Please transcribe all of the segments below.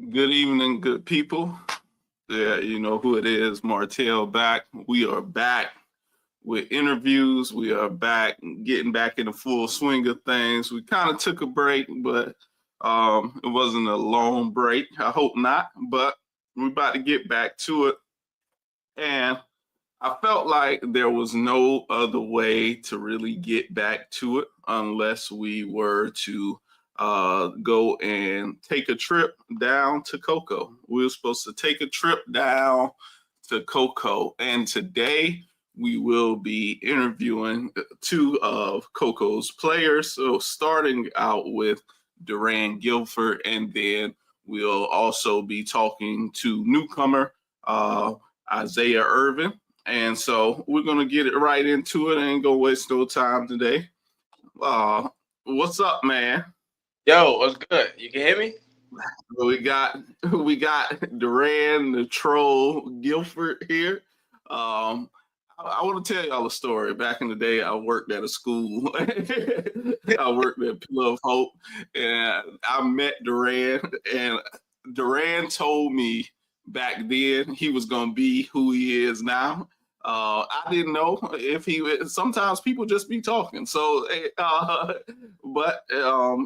Good evening, good people. Yeah, you know who it is, Martell back. We are back with interviews. We are back, getting back in the full swing of things. We kind of took a break, but it wasn't a long break. I hope not, but we're about to get back to it. And I felt like there was no other way to really get back to it unless we were to go and take a trip down to Cocoa. We were supposed to take a trip down to Cocoa, and today we will be interviewing two of Cocoa's players. So starting out with Duran Guilford, and then we'll also be talking to newcomer Isaiah Irvin. And so we're going to get it right into it. I ain't going to waste no time today. What's up, man? Yo, what's good? You can hear me? We got Duran the Troll Guilford here. I want to tell y'all a story. Back in the day, I worked at a school. I worked at Pillar of Hope, and I met Duran, and Duran told me back then he was going to be who he is now. I didn't know if he would. Sometimes people just be talking. So, but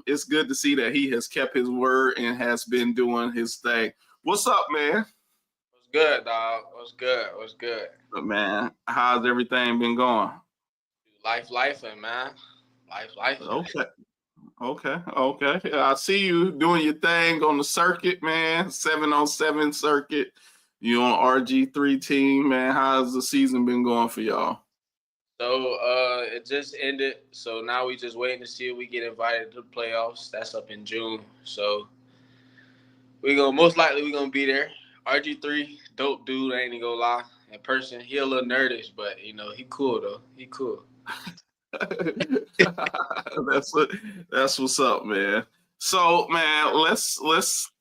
it's good to see that he has kept his word and has been doing his thing. What's up, man? What's good, dog? What's good? What's good? Man, how's everything been going? Lifing, man. Life. Okay. I see you doing your thing on the circuit, man. 7-on-7 circuit. You on RG3 team, man. How's the season been going for y'all? So it just ended. So now we just waiting to see if we get invited to the playoffs. That's up in June. So most likely gonna be there. RG3, dope dude, I ain't even gonna lie. In person, he a little nerdish, but he cool though. He cool. That's what's up, man. So, man, let's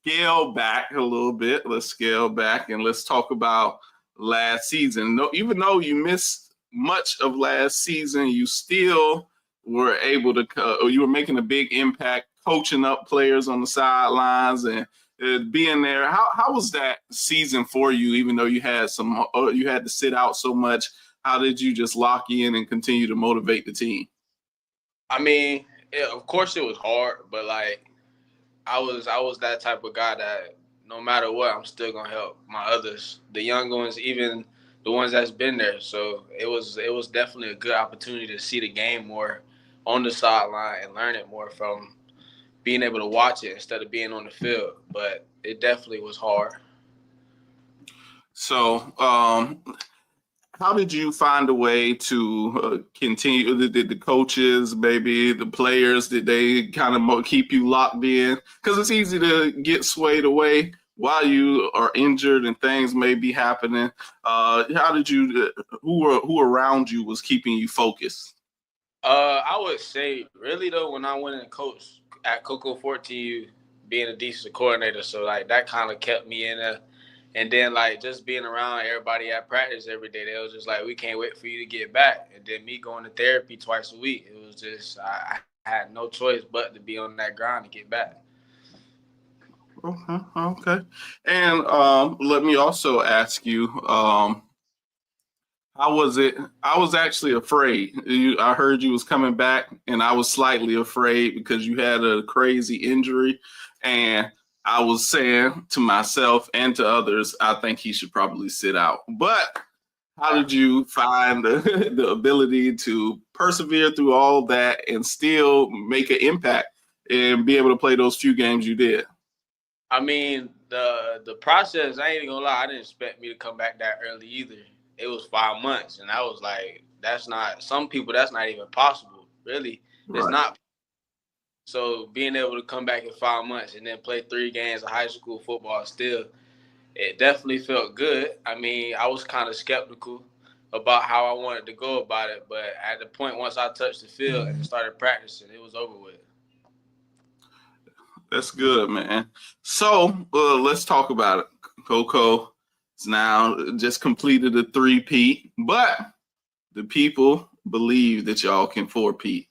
scale back a little bit. Let's scale back and let's talk about last season. No, even though you missed much of last season, you still were able to, or you were making a big impact, coaching up players on the sidelines and being there. How was that season for you? Even though you had to sit out so much, how did you just lock in and continue to motivate the team? I mean, of course it was hard, but like I was that type of guy that no matter what, I'm still gonna help my others, the young ones, even the ones that's been there. So it was definitely a good opportunity to see the game more on the sideline and learn it more from being able to watch it instead of being on the field. But it definitely was hard. So, how did you find a way to continue? Did the coaches, maybe the players, did they kind of keep you locked in? Because it's easy to get swayed away while you are injured and things may be happening. How did you? Who around you was keeping you focused? I would say really though, when I went and coached at Cocoa 14U, being a defensive coordinator, so like that kind of kept me in there. And then, like, just being around everybody at practice every day, they was just like, we can't wait for you to get back. And then me going to therapy twice a week, it was just, I had no choice but to be on that grind to get back. Okay. And let me also ask you, how was it? I was actually afraid. I heard you was coming back, and I was slightly afraid because you had a crazy injury. And I was saying to myself and to others, I think he should probably sit out. But how did you find the ability to persevere through all that and still make an impact and be able to play those few games you did? I mean, the process, I ain't even gonna lie, I didn't expect me to come back that early either. It was 5 months, and I was like, some people, that's not even possible, really. Right. It's not. So being able to come back in 5 months and then play 3 games of high school football still, it definitely felt good. I mean, I was kind of skeptical about how I wanted to go about it, but at the point once I touched the field and started practicing, it was over with. That's good, man. So let's talk about it. Cocoa is now just completed a 3-peat, but the people believe that y'all can 4-peat.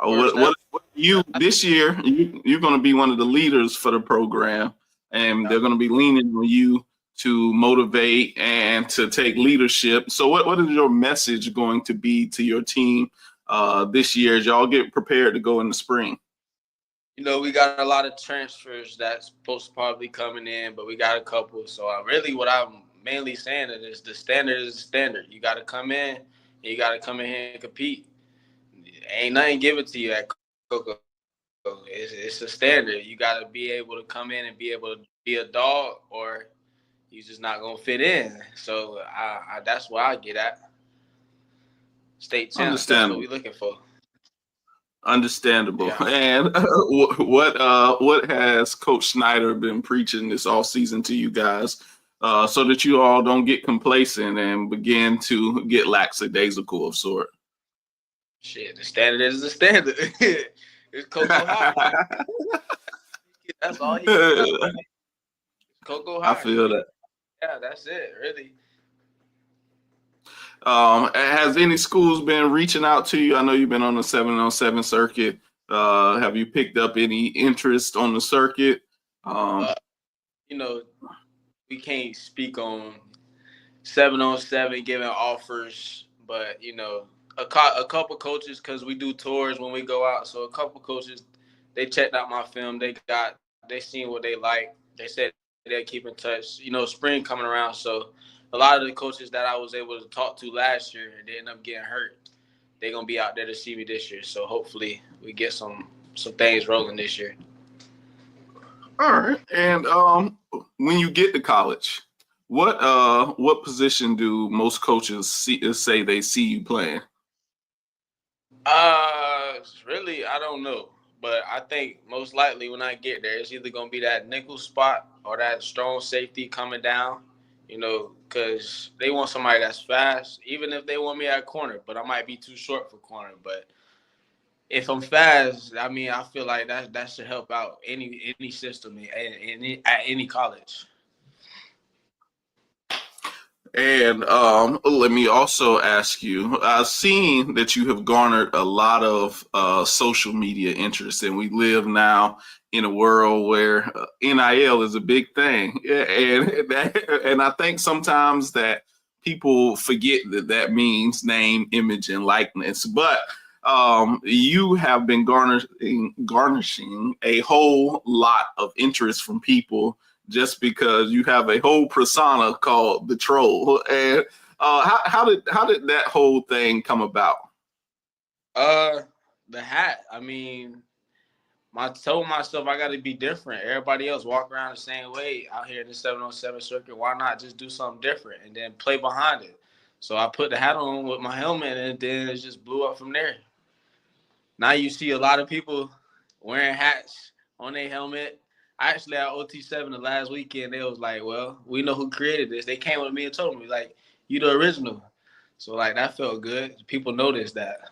What you this year? You're going to be one of the leaders for the program. and they're going to be leaning on you to motivate and to take leadership. So what is your message going to be to your team this year as y'all get prepared to go in the spring? You know, we got a lot of transfers that's supposed to probably coming in, but we got a couple. So what I'm mainly saying is the standard is the standard. You got to come in, and you got to come in here and compete. Ain't nothing given to you at Coco. It's a standard. You got to be able to come in and be able to be a dog, or you just not gonna fit in. So that's what I get at. State champs. That's what Understandable. we're looking for. Understandable. Yeah. And what has Coach Snyder been preaching this off season to you guys, so that you all don't get complacent and begin to get lackadaisical of sort? Shit, the standard is the standard. It's Coco High. That's all he can. Coco High. I feel that. Yeah, that's it, really. Has any schools been reaching out to you? I know you've been on the 7-on-7 circuit. Have you picked up any interest on the circuit? You know, we can't speak on 7-on-7 giving offers, but you know, a couple coaches, because we do tours when we go out. So a couple coaches, they checked out my film. They seen what they like. They said they'll keep in touch. You know, spring coming around, so a lot of the coaches that I was able to talk to last year, they ended up getting hurt. They're gonna be out there to see me this year. So hopefully we get some things rolling this year. All right. And when you get to college, what position do most coaches say they see you playing? Really, I don't know. But I think most likely when I get there, it's either gonna be that nickel spot or that strong safety coming down. You know, because they want somebody that's fast, even if they want me at corner. But I might be too short for corner. But if I'm fast, I mean, I feel like that should help out any system at any college. And let me also ask you, I've seen that you have garnered a lot of social media interest, and we live now in a world where NIL is a big thing. Yeah, and I think sometimes that people forget that means name, image, and likeness. But you have been garnishing a whole lot of interest from people just because you have a whole persona called the troll. And how did that whole thing come about? The hat. I mean, I told myself I got to be different. Everybody else walk around the same way out here in the 7-on-7 circuit. Why not just do something different and then play behind it? So I put the hat on with my helmet, and then it just blew up from there. Now you see a lot of people wearing hats on their helmet. Actually, at OT7 the last weekend, they was like, well, we know who created this. They came with me and told me, like, you the original. So, like, that felt good. People noticed that.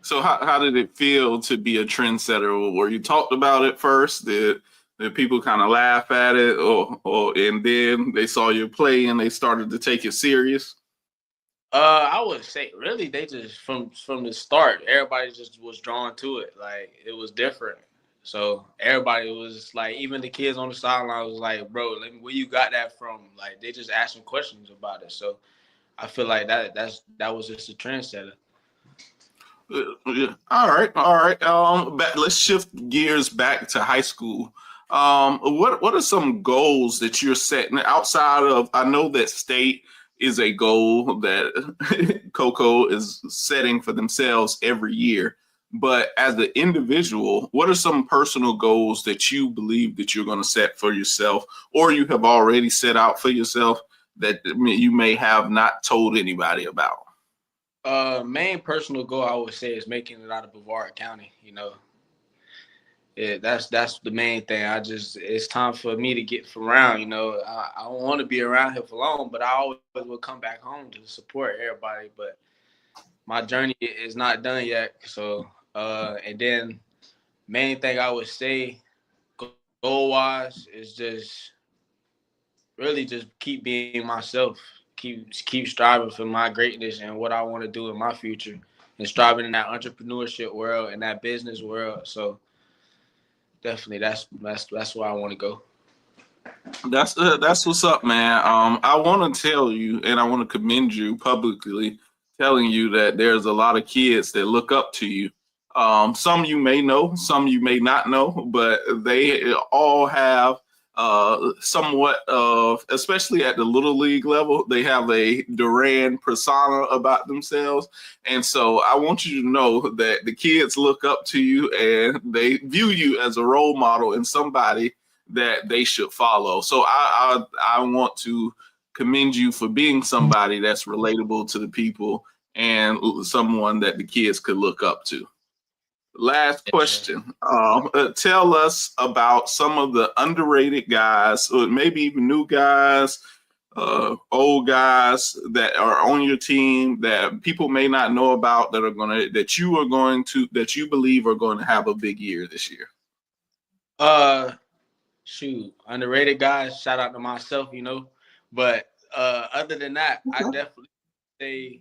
So how did it feel to be a trendsetter? Were you talked about it first? Did people kind of laugh at it, or and then they saw you play and they started to take it serious? I would say really they just from the start, everybody just was drawn to it. Like it was different. So everybody was like, even the kids on the sideline was like, bro, where you got that from? Like they just asking questions about it. So I feel like that was just a trendsetter. Yeah. All right, all right. Let's shift gears back to high school. What are some goals that you're setting outside of? I know that state is a goal that Coco is setting for themselves every year. But as an individual, what are some personal goals that you believe that you're going to set for yourself, or you have already set out for yourself that you may have not told anybody about? Main personal goal I would say is making it out of Brevard County. You know, that's the main thing. It's time for me to get around. You know, I don't want to be around here for long, but I always will come back home to support everybody. But my journey is not done yet. So, and then main thing I would say goal wise is just really just keep being myself. Keep striving for my greatness and what I want to do in my future, and striving in that entrepreneurship world and that business world. So definitely that's where I want to go. That's what's up, man. I want to tell you, and I want to commend you publicly, telling you that there's a lot of kids that look up to you. Some you may know, some you may not know, but they all have somewhat of, especially at the little league level, they have a Duran persona about themselves. And so I want you to know that the kids look up to you and they view you as a role model and somebody that they should follow. So I want to commend you for being somebody that's relatable to the people and someone that the kids could look up to. Last Yes, sir. question. Tell us about some of the underrated guys, or maybe even new guys, old guys that are on your team that people may not know about that you believe are going to have a big year this year. Shoot, underrated guys. Shout out to myself, But other than that, I definitely say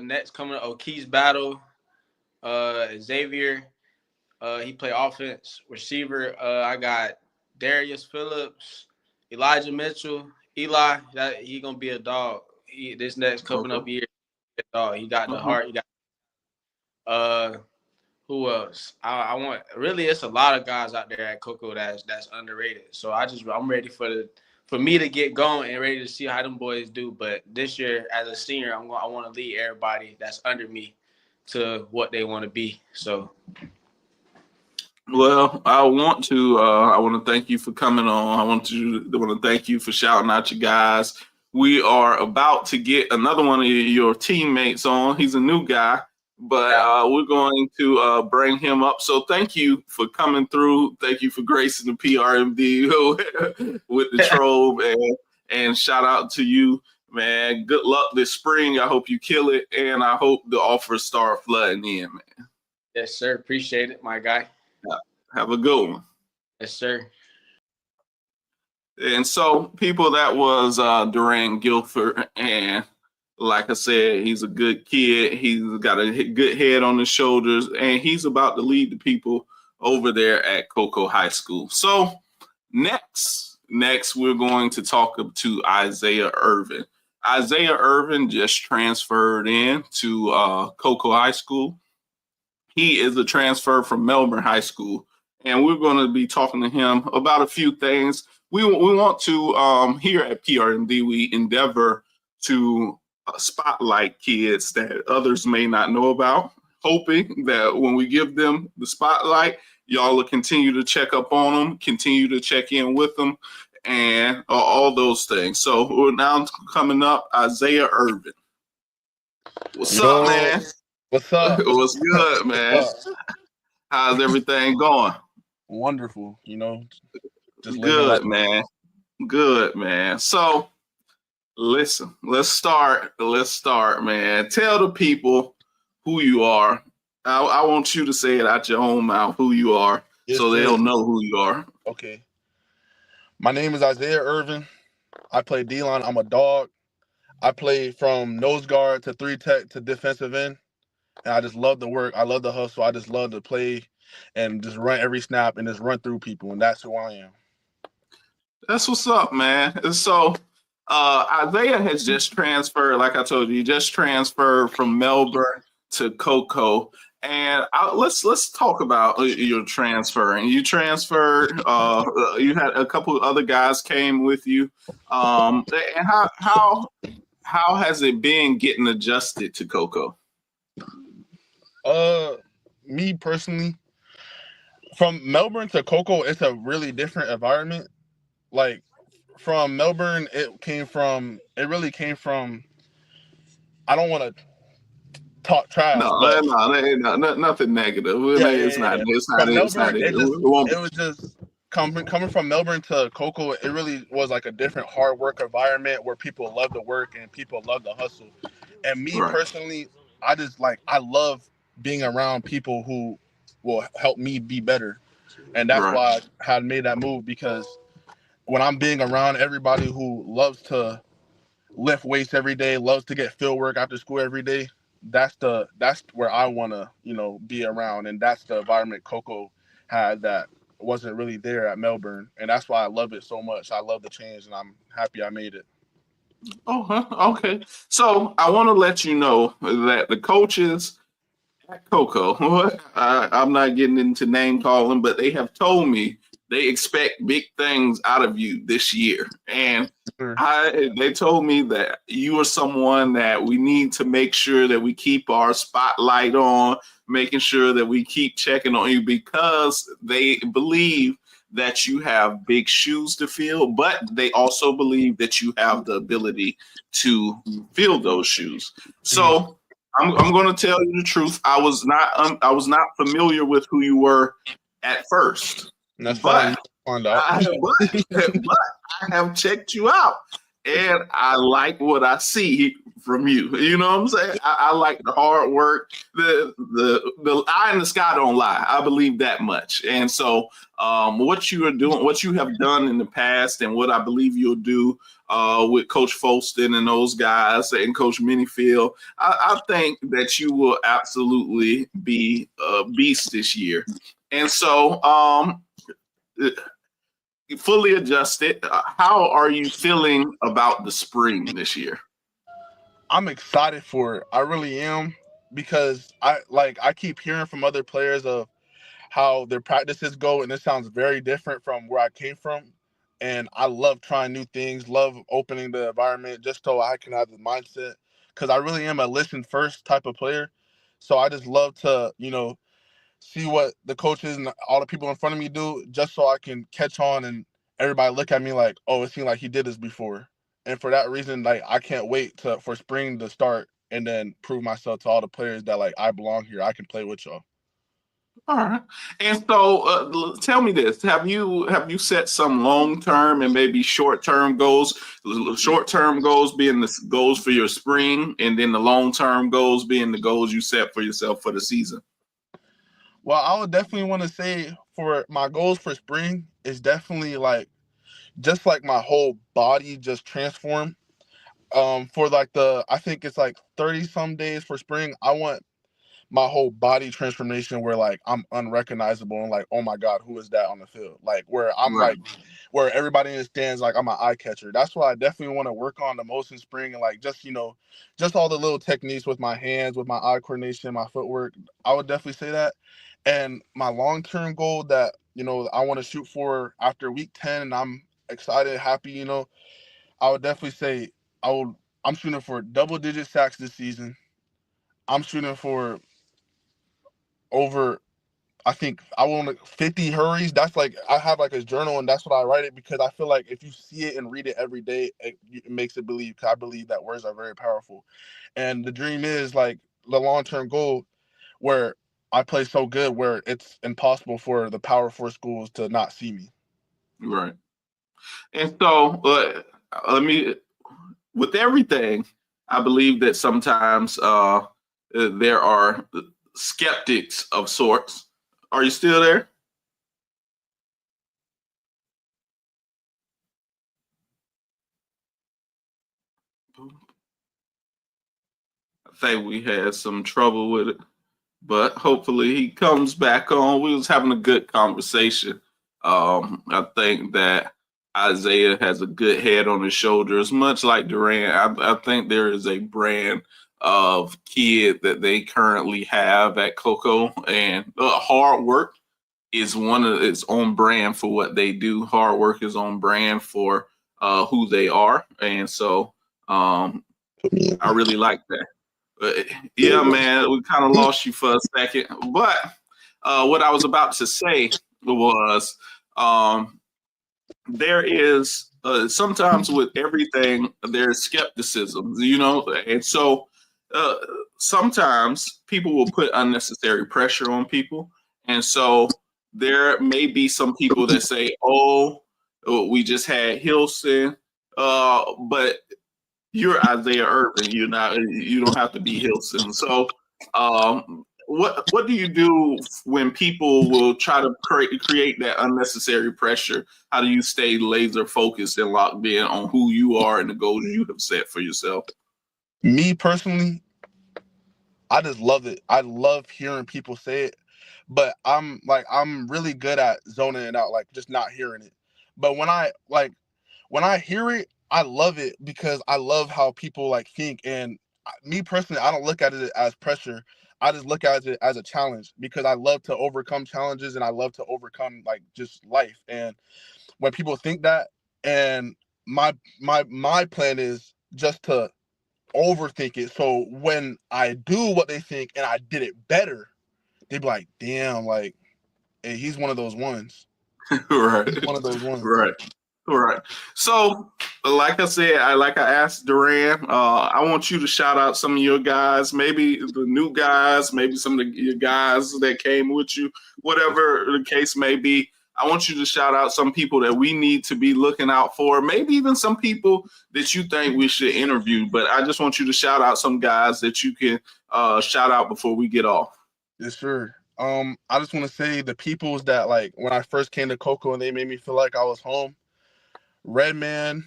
next coming up, O'Keefe's battle, Xavier. He play offense, receiver. I got Darius Phillips, Elijah Mitchell, Eli. That he gonna be a dog. This next coming up year, a dog. He got the heart. He got who else? I want really. It's a lot of guys out there at Coco that's underrated. So I'm ready for me to get going and ready to see how them boys do. But this year, as a senior, I want to lead everybody that's under me to what they want to be. So. Well, I want to thank you for coming on. I want to thank you for shouting out your guys. We are about to get another one of your teammates on. He's a new guy, but we're going to bring him up. So thank you for coming through. Thank you for gracing the PRMD with the Trove, and shout out to you, man. Good luck this spring. I hope you kill it, and I hope the offers start flooding in, man. Yes, sir. Appreciate it, my guy. Have a good one. Yes, sir. And so, people, that was Duran Guilford. And like I said, he's a good kid. He's got a good head on his shoulders, and he's about to lead the people over there at Coco High School. So next, we're going to talk to Isaiah Irvin. Isaiah Irvin just transferred in to Coco High School. He is a transfer from Melbourne High School, and we're going to be talking to him about a few things. We want to, here at PRMD, we endeavor to spotlight kids that others may not know about, hoping that when we give them the spotlight, y'all will continue to check up on them, continue to check in with them, and all those things. So we're now coming up, Isaiah Irvin. What's up, man? What's up? What's good, man? How's everything going? Wonderful, just good, man. Good, man. So, listen, let's start, man. Tell the people who you are. I want you to say it out your own mouth, who you are, so they'll know who you are. Okay. My name is Isaiah Irvin. I play D-line. I'm a dog. I play from nose guard to 3-tech to defensive end. And I just love the work. I love the hustle. I just love to play and just run every snap and just run through people. And that's who I am. That's what's up, man. And so Isaiah has just transferred, like I told you, he just transferred from Melbourne to Coco. And let's talk about your transfer. And you transferred. You had a couple of other guys came with you. And how has it been getting adjusted to Coco? Me personally, from Melbourne to Coco, it's a really different environment. Like from Melbourne, it really came from. I don't want to talk trash. No, nothing negative. It's not. It was just coming from Melbourne to Coco. It really was like a different hard work environment where people love to work and people love to hustle. And me personally, I love being around people who will help me be better. And that's why I had made that move, because when I'm being around everybody who loves to lift weights every day, loves to get field work after school every day, that's where I want to, be around. And that's the environment Coco had that wasn't really there at Melbourne, and that's why I love it so much. I love the change, and I'm happy I made it. Okay. So I want to let you know that the coaches at Coco, I'm not getting into name calling, but they have told me they expect big things out of you this year. And they told me that you are someone that we need to make sure that we keep our spotlight on, making sure that we keep checking on you because they believe that you have big shoes to fill, but they also believe that you have the ability to fill those shoes. So I'm going to tell you the truth. I was not familiar with who you were at first. That's fine. I have checked you out, and I like what I see from you. You know what I'm saying? I like the hard work. The eye in the sky don't lie. I believe that much. And so, what you are doing, what you have done in the past, and what I believe you'll do with Coach Folston and those guys and Coach Minifield, I think that you will absolutely be a beast this year. And so, fully adjusted, how are you feeling about the spring this year? I'm excited for it. I really am, because I keep hearing from other players of how their practices go, and it sounds very different from where I came from. And I love trying new things, love opening the environment just so I can have the mindset, because I really am a listen first type of player. So I just love to, see what the coaches and all the people in front of me do, just so I can catch on and everybody look at me like, oh, it seemed like he did this before. And for that reason, like, I can't wait for spring to start and then prove myself to all the players that, like, I belong here. I can play with y'all. All right. And so, tell me this: have you set some long term and maybe short term goals? Short term goals being the goals for your spring, and then the long term goals being the goals you set for yourself for the season. Well, I would definitely want to say for my goals for spring is definitely just like my whole body just transform. For I think it's like 30 some days for spring. I want my whole body transformation where like I'm unrecognizable and like, oh my God, who is that on the field? Like where I'm Right. where everybody in the stands, like I'm an eye catcher. That's what I definitely want to work on the most in spring, and like just all the little techniques with my hands, with my eye coordination, my footwork. I would definitely say that. And my long-term goal that, I want to shoot for after week 10, and I'm excited, happy, I would definitely say I'm shooting for double-digit sacks this season. I'm shooting for over, I think I want 50 hurries. That's like, I have like a journal, and that's what I write it, because I feel like if you see it and read it every day, it makes it believe, because I believe that words are very powerful. And the dream is like the long-term goal where I play so good where it's impossible for the Power 4 schools to not see me. Right. And so, with everything, I believe that sometimes there are skeptics of sorts. Are you still there? I think we had some trouble with it, but hopefully he comes back on. We was having a good conversation. I think that Isaiah has a good head on his shoulders, much like Duran. I think there is a brand of kid that they currently have at Coco, and hard work is one of its own brand for what they do. Hard work is on brand for who they are, and so I really like that. Yeah, man, we kind of lost you for a second, but what I was about to say was there is sometimes with everything there's skepticism, and so sometimes people will put unnecessary pressure on people, and so there may be some people that say, "Oh, we just had Hilson," but you're Isaiah Irvin. You don't have to be Hilson. So, what do you do when people will try to create that unnecessary pressure? How do you stay laser focused and locked in on who you are and the goals you have set for yourself? Me personally, I just love it. I love hearing people say it, but I'm really good at zoning it out, like just not hearing it. But when I hear it, I love it because I love how people like think. And me personally, I don't look at it as pressure. I just look at it as a challenge because I love to overcome challenges and I love to overcome like just life. And when people think that, and my plan is just to overthink it. So when I do what they think and I did it better, they be like, damn, like, hey, he's one of those ones. Right. He's one of those ones. Right. So, like I said, I asked Duran, I want you to shout out some of your guys, maybe the new guys, maybe some of your guys that came with you, whatever the case may be. I want you to shout out some people that we need to be looking out for, maybe even some people that you think we should interview. But I just want you to shout out some guys that you can shout out before we get off. Yes, sir. I just want to say the peoples that, like, when I first came to Cocoa and they made me feel like I was home. Redman,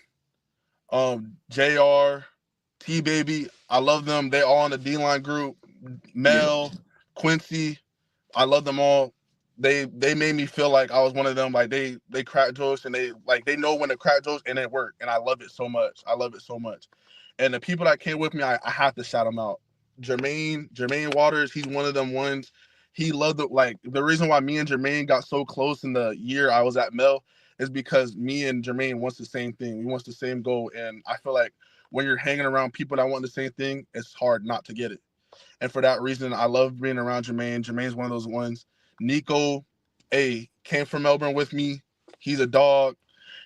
JR, T Baby, I love them. They all in the D-line group. Mel, Quincy, I love them all. They made me feel like I was one of them. Like they crack jokes and they know when to crack jokes and it work. And I love it so much. And the people that came with me, I have to shout them out. Jermaine Waters, he's one of them ones. He loved it. Like the reason why me and Jermaine got so close in the year I was at Mel is because me and Jermaine wants the same thing. We want the same goal. And I feel like when you're hanging around people that want the same thing, it's hard not to get it. And for that reason, I love being around Jermaine. Jermaine's one of those ones. Nico, came from Melbourne with me. He's a dog.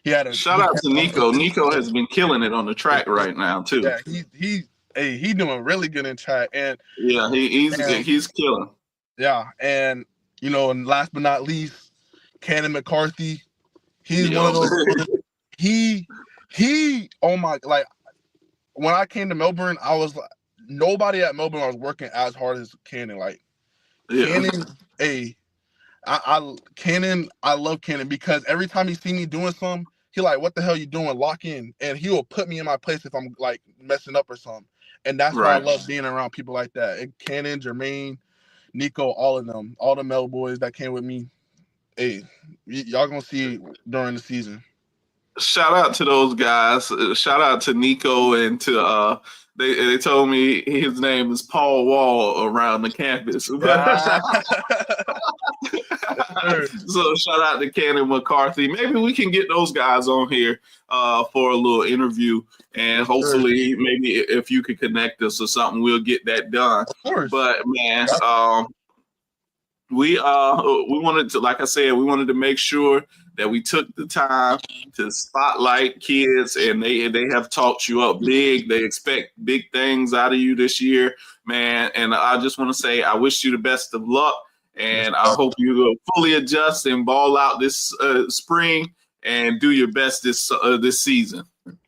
Shout out to Nico. Nico has been killing it on the track right now too. Yeah, he's doing really good in track. And yeah, he's killing. Yeah, and and last but not least, Cannon McCarthy. He's one of those. He. Oh my! Like when I came to Melbourne, I was like, nobody at Melbourne was working as hard as Cannon. Like Cannon, Cannon. I love Cannon because every time he see me doing something, he like, what the hell you doing? Lock in, and he will put me in my place if I'm like messing up or something. And that's why I love being around people like that. And Cannon, Jermaine, Nico, all of them, all the Mel boys that came with me. Y'all gonna see during the season. Shout out to those guys. Shout out to Nico and to they told me his name is Paul Wall around the campus. So shout out to Cannon McCarthy. Maybe we can get those guys on here for a little interview, and hopefully maybe if you could connect us or something, we'll get that done. Of course. But man, we wanted to, like I said, we wanted to make sure that we took the time to spotlight kids, and they have taught you up big. They expect big things out of you this year, man. And I just want to say I wish you the best of luck, and I hope you will fully adjust and ball out this spring and do your best this season.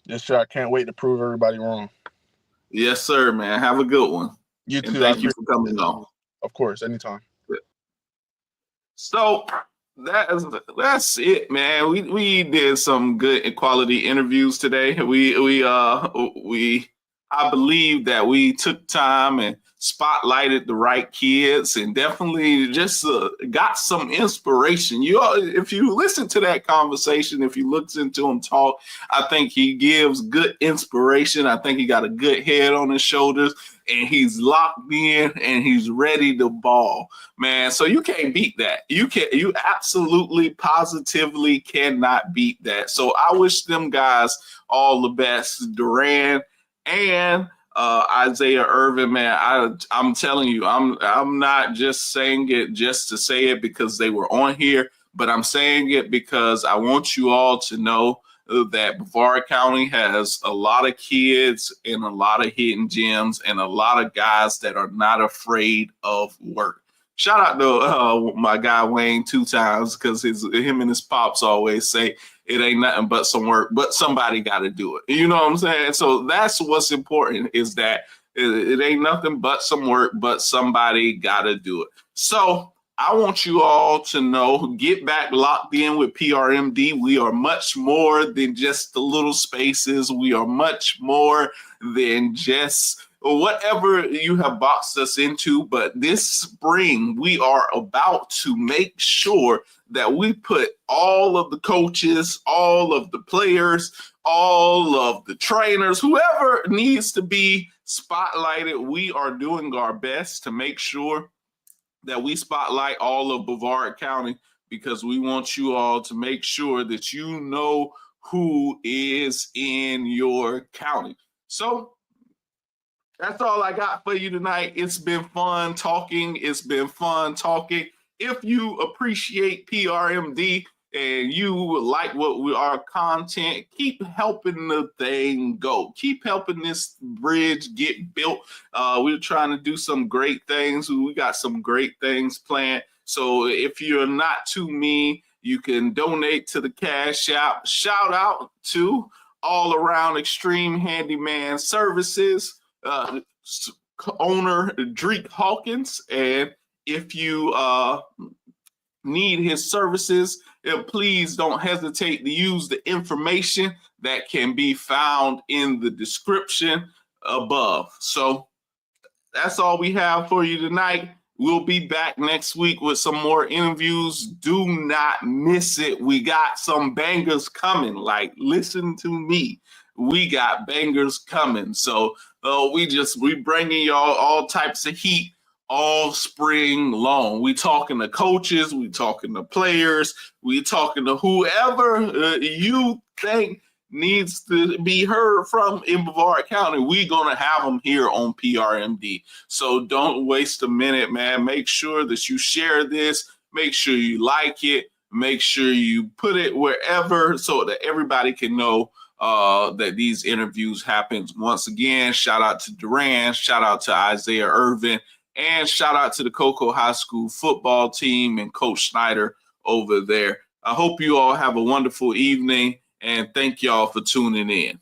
Yes, sir. I can't wait to prove everybody wrong. Yes, sir, man. Have a good one. You too. And thank you for coming on. Of course, anytime. So that's it, man. We did some good quality interviews today. I believe that we took time and spotlighted the right kids and definitely just got some inspiration. If you listen to that conversation, if you listen to him talk, I think he gives good inspiration. I think he got a good head on his shoulders, and he's locked in and he's ready to ball, man. So you can't beat that. You absolutely positively cannot beat that. So I wish them guys all the best, Duran and Isaiah Irvin, man. I'm telling you, I'm not just saying it just to say it because they were on here, but I'm saying it because I want you all to know that Brevard County has a lot of kids and a lot of hidden gems and a lot of guys that are not afraid of work. Shout out to my guy Wayne 2 times, because him and his pops always say it ain't nothing but some work, but somebody got to do it. You know what I'm saying? So that's what's important, is that it ain't nothing but some work, but somebody got to do it. So I want you all to know, get back locked in with PRMD. We are much more than just the little spaces. We are much more than just or whatever you have boxed us into. But this spring, we are about to make sure that we put all of the coaches, all of the players, all of the trainers, whoever needs to be spotlighted, we are doing our best to make sure that we spotlight all of Brevard County, because we want you all to make sure that you know who is in your county. So that's all I got for you tonight. It's been fun talking. If you appreciate PRMD and you like our content, keep helping the thing go. Keep helping this bridge get built. We're trying to do some great things. We got some great things planned. So if you're not too mean, you can donate to the Cash App. Shout out to All Around Extreme Handyman Services owner Drake Hawkins. And if you need his services, please don't hesitate to use the information that can be found in the description above. So that's all we have for you tonight. We'll be back next week with some more interviews. Do not miss it. We got some bangers coming. Like, listen to me. We got bangers coming. So we bringing y'all all types of heat all spring long. We talking to coaches, we talking to players, we talking to whoever you think needs to be heard from in Brevard County. We're gonna have them here on PRMD. So don't waste a minute, man. Make sure that you share this. Make sure you like it. Make sure you put it wherever so that everybody can know that these interviews happen. Once again, shout out to Duran, shout out to Isaiah Irvin, and shout out to the Cocoa High School football team and Coach Snyder over there. I hope you all have a wonderful evening, and thank y'all for tuning in.